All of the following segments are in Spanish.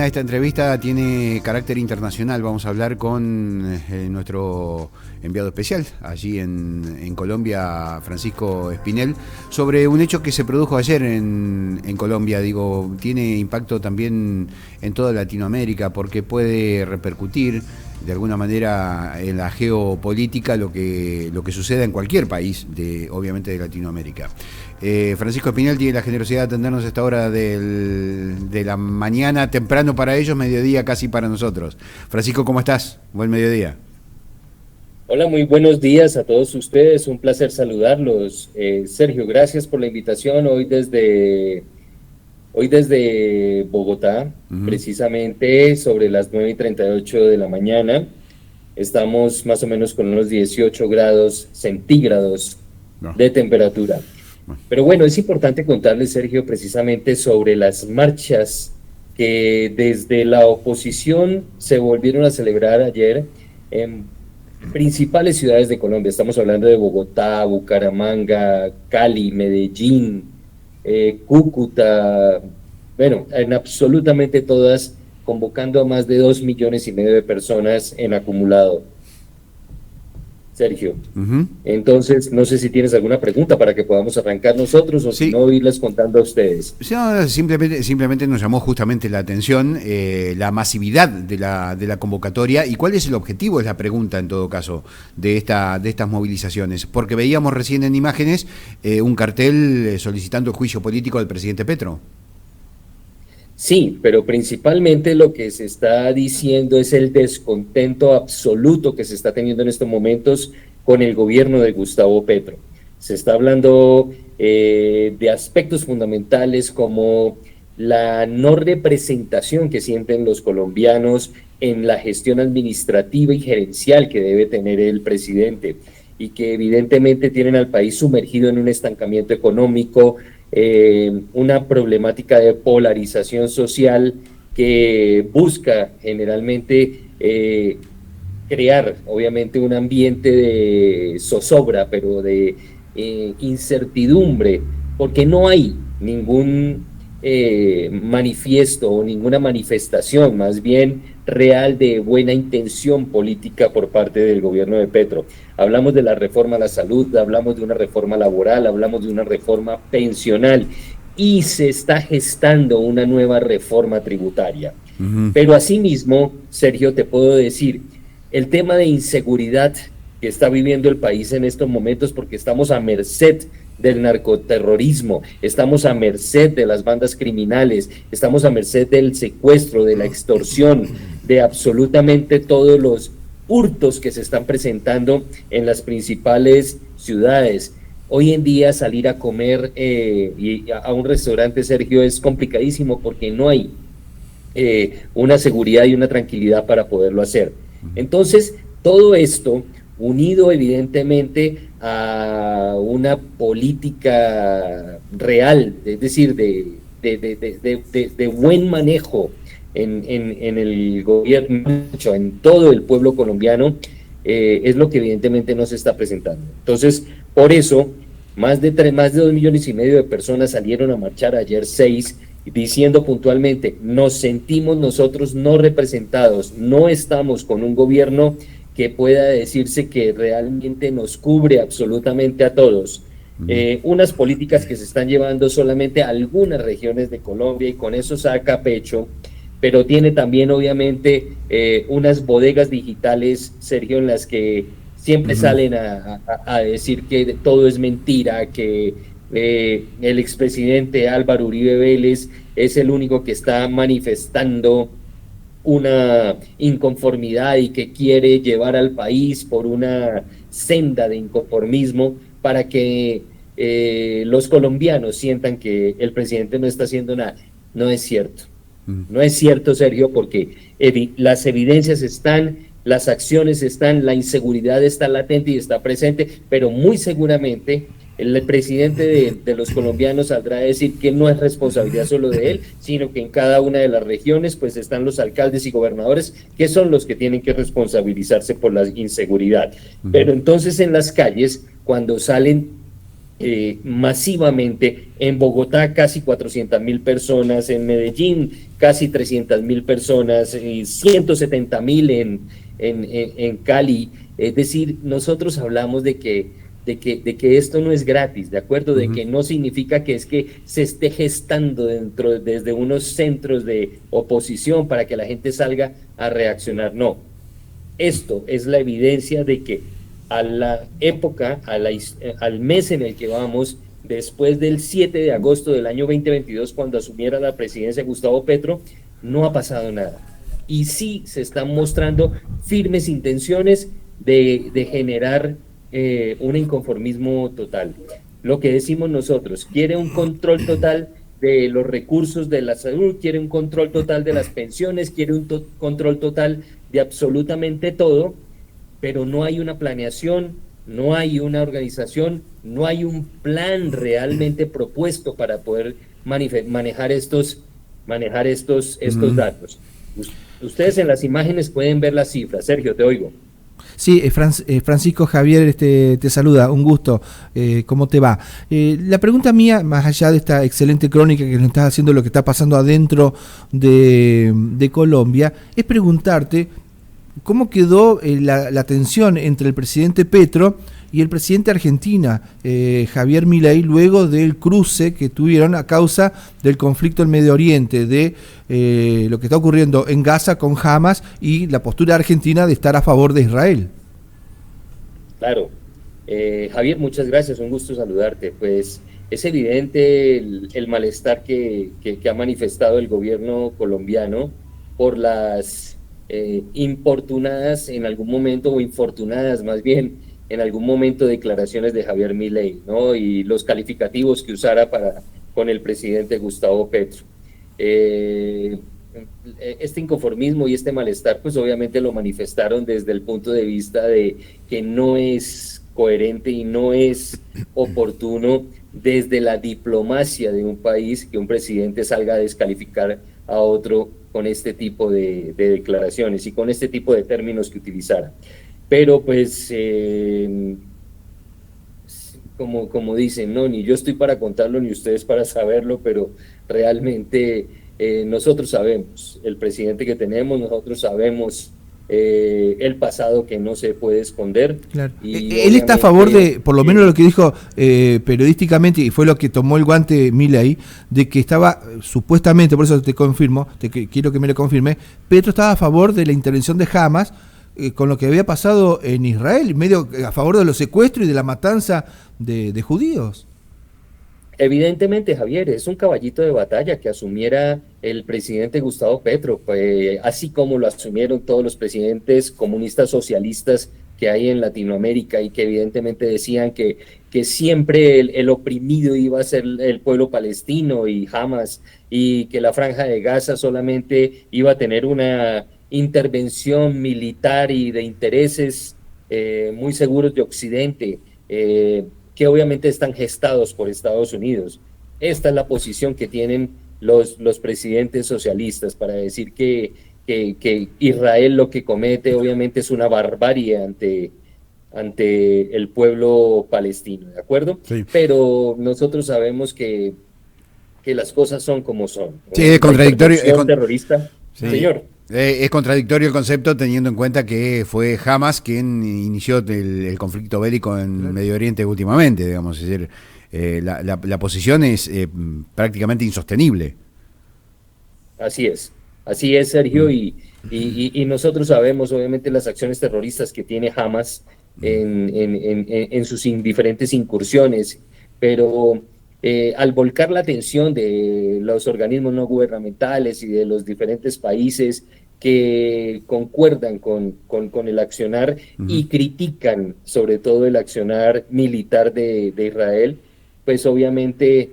Esta entrevista tiene carácter internacional. Vamos a hablar con nuestro enviado especial allí en Colombia, Francisco Espinel, sobre un hecho que se produjo ayer en Colombia. Digo, tiene impacto también en toda Latinoamérica porque puede repercutir de alguna manera en la geopolítica lo que suceda en cualquier país, obviamente de Latinoamérica. Francisco Espinel tiene la generosidad de atendernos a esta hora de la mañana, temprano para ellos, mediodía casi para nosotros. Francisco, ¿cómo estás? Buen mediodía. Hola, muy buenos días a todos ustedes, un placer saludarlos. Sergio, gracias por la invitación hoy desde Bogotá, precisamente sobre las 9:38 de la mañana. Estamos más o menos con unos 18 grados centígrados de temperatura. Pero bueno, es importante contarles, Sergio, precisamente sobre las marchas que desde la oposición se volvieron a celebrar ayer en principales ciudades de Colombia. Estamos hablando de Bogotá, Bucaramanga, Cali, Medellín, Cúcuta, bueno, en absolutamente todas, convocando a más de 2,5 millones de personas en acumulado. Sergio, entonces no sé si tienes alguna pregunta para que podamos arrancar nosotros o si no irles contando a ustedes. No, simplemente nos llamó justamente la atención la masividad de la convocatoria y cuál es el objetivo, es la pregunta en todo caso de estas movilizaciones, porque veíamos recién en imágenes un cartel solicitando el juicio político del presidente Petro. Sí, pero principalmente lo que se está diciendo es el descontento absoluto que se está teniendo en estos momentos con el gobierno de Gustavo Petro. Se está hablando de aspectos fundamentales como la no representación que sienten los colombianos en la gestión administrativa y gerencial que debe tener el presidente y que evidentemente tienen al país sumergido en un estancamiento económico, una problemática de polarización social que busca generalmente crear obviamente un ambiente de zozobra, pero de incertidumbre, porque no hay ningún manifiesto o ninguna manifestación más bien real de buena intención política por parte del gobierno de Petro. Hablamos de la reforma a la salud, hablamos de una reforma laboral, hablamos de una reforma pensional y se está gestando una nueva reforma tributaria. Pero asimismo, Sergio, te puedo decir, el tema de inseguridad que está viviendo el país en estos momentos, porque estamos a merced del narcoterrorismo, estamos a merced de las bandas criminales, estamos a merced del secuestro, de la extorsión, de absolutamente todos los hurtos que se están presentando en las principales ciudades. Hoy en día salir a comer a un restaurante, Sergio, es complicadísimo porque no hay una seguridad y una tranquilidad para poderlo hacer. Entonces, todo esto unido evidentemente a una política real, es decir, de buen manejo en el gobierno, en todo el pueblo colombiano, es lo que evidentemente no se está presentando. Entonces, por eso, más de 2,5 millones de personas salieron a marchar ayer 6, diciendo puntualmente, nos sentimos nosotros no representados, no estamos con un gobierno que pueda decirse que realmente nos cubre absolutamente a todos. Unas políticas que se están llevando solamente a algunas regiones de Colombia y con eso saca pecho, pero tiene también obviamente unas bodegas digitales, Sergio, en las que siempre salen a decir que todo es mentira, que el expresidente Álvaro Uribe Vélez es el único que está manifestando una inconformidad y que quiere llevar al país por una senda de inconformismo para que los colombianos sientan que el presidente no está haciendo nada. No es cierto. No es cierto, Sergio, porque las evidencias están, las acciones están, la inseguridad está latente y está presente, pero muy seguramente el presidente de los colombianos saldrá a decir que no es responsabilidad solo de él, sino que en cada una de las regiones pues están los alcaldes y gobernadores que son los que tienen que responsabilizarse por la inseguridad. Pero entonces en las calles, cuando salen masivamente, en Bogotá casi 400,000 personas, en Medellín casi 300.000 personas, 170.000 en Cali. Es decir, nosotros hablamos de que esto no es gratis, ¿de acuerdo? De que no significa que es que se esté gestando desde unos centros de oposición para que la gente salga a reaccionar. No, esto es la evidencia de que a la época, al mes en el que vamos, después del 7 de agosto del año 2022, cuando asumiera la presidencia Gustavo Petro, no ha pasado nada. Y sí se están mostrando firmes intenciones de generar un inconformismo total. Lo que decimos nosotros, quiere un control total de los recursos de la salud, quiere un control total de las pensiones, quiere un control total de absolutamente todo, pero no hay una planeación, no hay una organización, no hay un plan realmente propuesto para poder manejar estos datos. Ustedes en las imágenes pueden ver las cifras. Sergio, te oigo. Sí, Francisco Javier te saluda, un gusto. ¿Cómo te va? La pregunta mía, más allá de esta excelente crónica que nos estás haciendo de lo que está pasando adentro de Colombia, es preguntarte cómo quedó la tensión entre el presidente Petro y el presidente Argentina, Javier Milei, luego del cruce que tuvieron a causa del conflicto en Medio Oriente, de lo que está ocurriendo en Gaza con Hamas y la postura argentina de estar a favor de Israel. Claro. Javier, muchas gracias, un gusto saludarte. Pues es evidente el malestar que ha manifestado el gobierno colombiano por las importunadas en algún momento, o infortunadas más bien, en algún momento declaraciones de Javier Milei, ¿no? Y los calificativos que usara con el presidente Gustavo Petro. Este inconformismo y este malestar, pues obviamente lo manifestaron desde el punto de vista de que no es coherente y no es oportuno desde la diplomacia de un país que un presidente salga a descalificar a otro con este tipo de declaraciones y con este tipo de términos que utilizara. Pero pues, como dicen, no, ni yo estoy para contarlo, ni ustedes para saberlo, pero realmente nosotros sabemos, el presidente que tenemos, nosotros sabemos el pasado que no se puede esconder. Claro. Él está a favor de, por lo menos lo que dijo periodísticamente, y fue lo que tomó el guante Milei, de que estaba supuestamente, por eso te confirmo, quiero que me lo confirme, Petro estaba a favor de la intervención de Hamas, con lo que había pasado en Israel, medio a favor de los secuestros y de la matanza de judíos. Evidentemente, Javier, es un caballito de batalla que asumiera el presidente Gustavo Petro, pues, así como lo asumieron todos los presidentes comunistas socialistas que hay en Latinoamérica y que evidentemente decían que siempre el oprimido iba a ser el pueblo palestino y Hamas, y que la Franja de Gaza solamente iba a tener una intervención militar y de intereses muy seguros de Occidente, que obviamente están gestados por Estados Unidos. Esta es la posición que tienen los presidentes socialistas para decir que Israel lo que comete obviamente es una barbarie ante el pueblo palestino, ¿de acuerdo? Sí. Pero nosotros sabemos que las cosas son como son. Sí, es contradictorio. Terrorista, sí. Señor. Es contradictorio el concepto teniendo en cuenta que fue Hamas quien inició el conflicto bélico en Medio Oriente últimamente, digamos. Es decir, la posición es prácticamente insostenible. Así es, Sergio, y nosotros sabemos obviamente las acciones terroristas que tiene Hamas en sus diferentes incursiones, pero al volcar la atención de los organismos no gubernamentales y de los diferentes países que concuerdan con el accionar y critican sobre todo el accionar militar de Israel, pues obviamente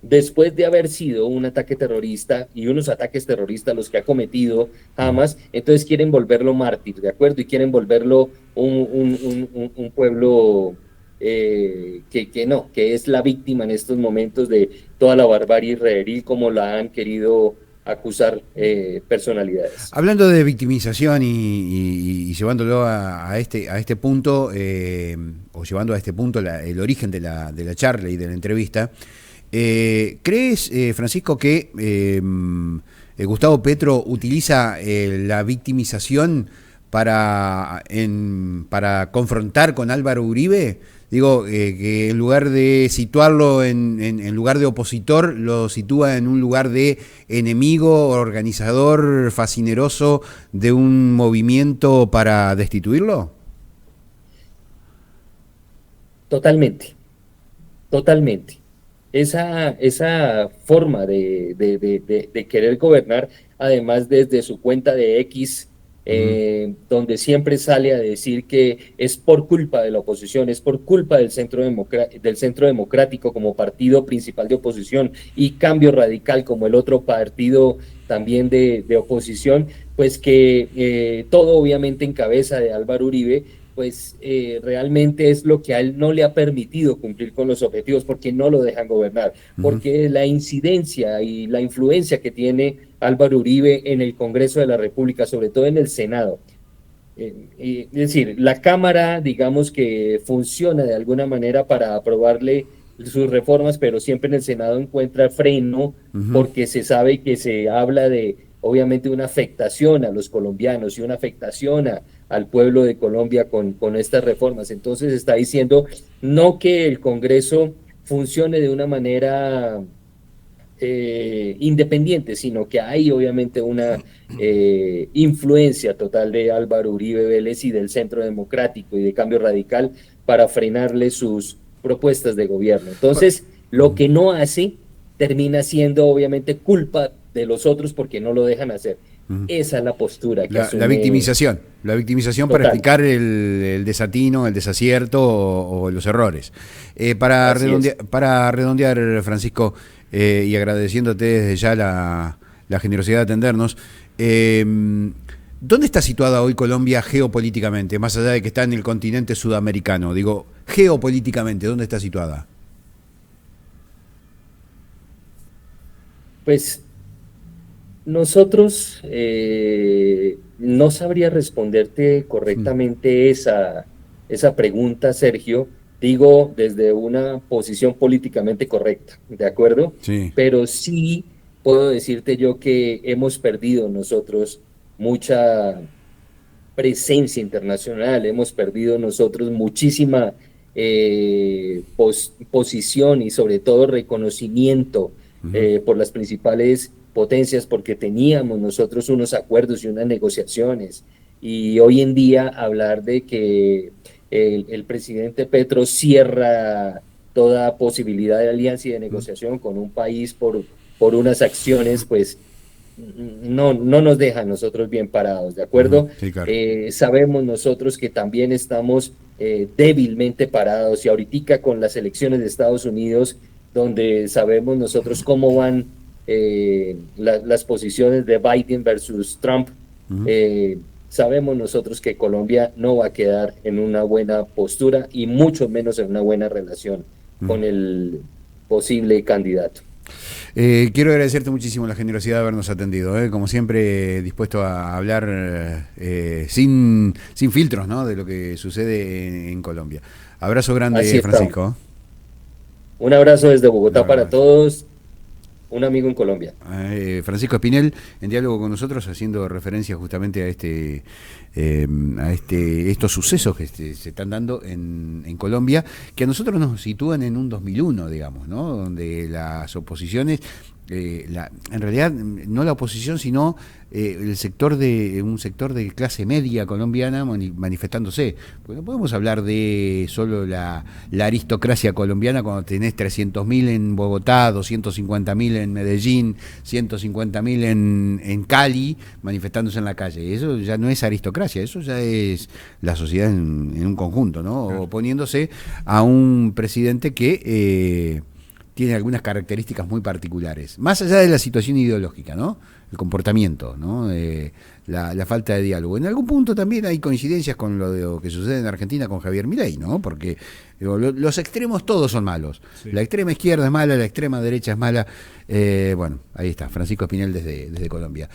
después de haber sido un ataque terrorista y unos ataques terroristas los que ha cometido Hamas, entonces quieren volverlo mártir, ¿de acuerdo? Y quieren volverlo un pueblo que es la víctima en estos momentos de toda la barbarie israelí, como la han querido acusar personalidades. Hablando de victimización y llevándolo a este punto, o llevando a este punto el origen de la charla y de la entrevista, ¿Crees, Francisco, que Gustavo Petro utiliza la victimización para confrontar con Álvaro Uribe? Digo, que en lugar de situarlo en lugar de opositor, lo sitúa en un lugar de enemigo, organizador, fascineroso de un movimiento para destituirlo. Totalmente, totalmente. Esa forma de querer gobernar, además desde su cuenta de X, donde siempre sale a decir que es por culpa de la oposición, es por culpa del Centro Democrático como partido principal de oposición y Cambio Radical como el otro partido también de oposición, pues que todo obviamente en cabeza de Álvaro Uribe, pues realmente es lo que a él no le ha permitido cumplir con los objetivos, porque no lo dejan gobernar, porque la incidencia y la influencia que tiene Álvaro Uribe en el Congreso de la República, sobre todo en el Senado. Es decir, la Cámara, digamos que funciona de alguna manera para aprobarle sus reformas, pero siempre en el Senado encuentra freno, porque se sabe que se habla de, obviamente, una afectación a los colombianos y una afectación al pueblo de Colombia con estas reformas. Entonces está diciendo no que el Congreso funcione de una manera independiente, sino que hay obviamente una influencia total de Álvaro Uribe Vélez y del Centro Democrático y de Cambio Radical para frenarle sus propuestas de gobierno. Entonces, lo que no hace termina siendo obviamente culpa de los otros porque no lo dejan hacer. Esa es la postura que asume. La victimización para explicar el desatino, el desacierto o los errores. Para redondear, Francisco, y agradeciéndote desde ya la generosidad de atendernos, ¿dónde está situada hoy Colombia geopolíticamente? Más allá de que está en el continente sudamericano, digo, geopolíticamente, ¿dónde está situada? Pues nosotros no sabría responderte correctamente esa pregunta, Sergio, digo desde una posición políticamente correcta, ¿de acuerdo? Sí. Pero sí puedo decirte yo que hemos perdido nosotros mucha presencia internacional, hemos perdido nosotros muchísima posición y sobre todo reconocimiento por las principales potencias, porque teníamos nosotros unos acuerdos y unas negociaciones, y hoy en día hablar de que el presidente Petro cierra toda posibilidad de alianza y de negociación con un país por unas acciones, pues no nos deja a nosotros bien parados, ¿de acuerdo? Sí, claro. Sabemos nosotros que también estamos débilmente parados, y ahorita con las elecciones de Estados Unidos, donde sabemos nosotros cómo van las posiciones de Biden versus Trump, sabemos nosotros que Colombia no va a quedar en una buena postura y mucho menos en una buena relación con el posible candidato. Quiero agradecerte muchísimo la generosidad de habernos atendido, como siempre dispuesto a hablar sin filtros, ¿no?, de lo que sucede en Colombia. Abrazo grande, Francisco. Un abrazo desde Bogotá para todos. Un amigo en Colombia. Francisco Espinel, en diálogo con nosotros, haciendo referencia justamente a estos sucesos que se están dando en Colombia, que a nosotros nos sitúan en un 2001, digamos, ¿no?, donde las oposiciones, en realidad no la oposición, sino un sector de clase media colombiana manifestándose. Porque no podemos hablar de solo la aristocracia colombiana cuando tenés 300.000 en Bogotá, 250.000 en Medellín, 150.000 en Cali manifestándose en la calle. Eso ya no es aristocracia, eso ya es la sociedad en un conjunto, ¿no? Oponiéndose a un presidente que tiene algunas características muy particulares, más allá de la situación ideológica, ¿no?, el comportamiento, ¿no?, la falta de diálogo. En algún punto también hay coincidencias con lo que sucede en Argentina con Javier Milei, ¿no?, porque los extremos todos son malos. Sí. La extrema izquierda es mala, la extrema derecha es mala. Bueno, ahí está, Francisco Espinel desde Colombia.